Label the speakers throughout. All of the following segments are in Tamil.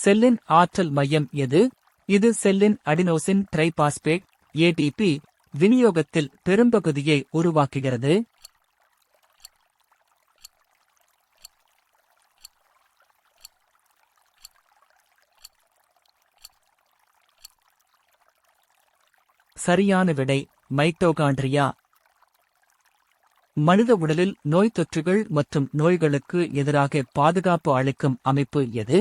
Speaker 1: செல்லின் ஆற்றல் மையம் எது? இது செல்லின் அடினோசின் ட்ரைபாஸ்பேட் ATP விநியோகத்தில் பெரும்பகுதியை உருவாக்குகிறது. சரியான விடை மைட்டோகாண்ட்ரியா. மனித உடலில் நோய் தொற்றுகள் மற்றும் நோய்களுக்கு எதிராக பாதுகாப்பு அளிக்கும் அமைப்பு எது?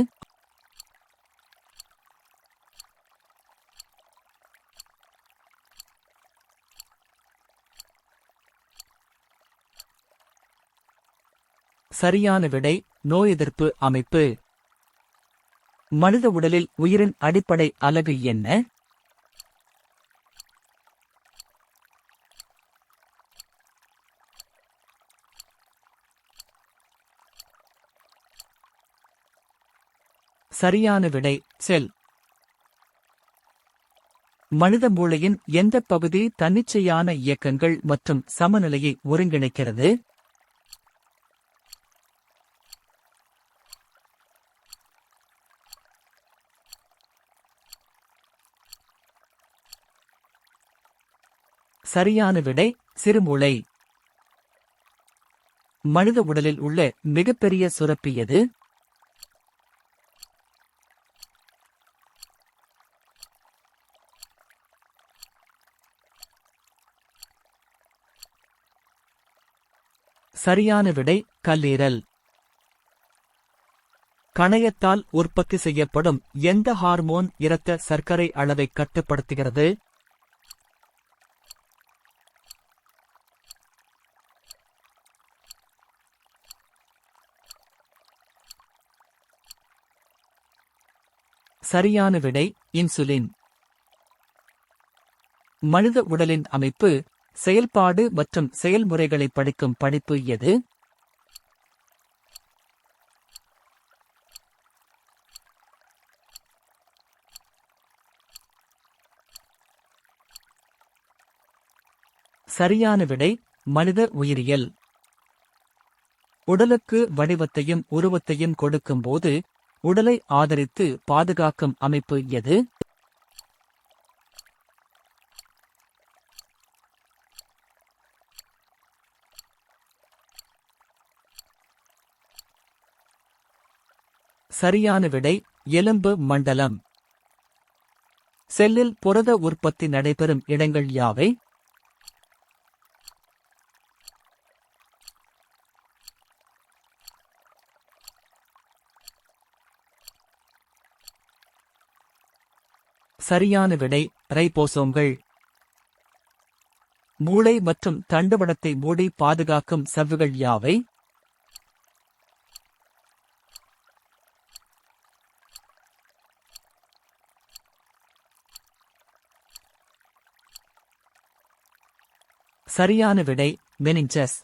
Speaker 1: சரியான விடை நோய் எதிர்ப்பு அமைப்பு. மனித உடலில் உயிரின் அடிப்படை அலகு என்ன? சரியான விடை செல். மனித மூளையின் எந்த பகுதி தன்னிச்சையான இயக்கங்கள் மற்றும் சமநிலையை ஒருங்கிணைக்கிறது? சரியான விடை சிறுமூளை. மனித உடலில் உள்ள மிகப்பெரிய சுரப்பி எது? சரியான விடை கல்லீரல். கணையத்தால் உற்பத்தி செய்யப்படும் எந்த ஹார்மோன் இரத்த சர்க்கரை அளவை கட்டுப்படுத்துகிறது? சரியான விடை இன்சுலின். மனித உடலின் அமைப்பு, செயல்பாடு மற்றும் செயல்முறைகளை படிக்கும் படிப்பு எது? சரியான விடை மனித உயிரியல். உடலுக்கு வடிவத்தையும் உருவத்தையும் கொடுக்கும்போது உடலை ஆதரித்து பாதுகாக்கும் அமைப்பு எது? சரியான விடை எலும்பு மண்டலம். செல்லில் புரத உற்பத்தி நடைபெறும் இடங்கள் யாவை? சரியான விடை ரைபோசோம்கள். மூளை மற்றும் தண்டுவடத்தை மூடி பாதுகாக்கும் சவ்வுகள் யாவை? சரியான விடை மெனிஞ்சஸ்.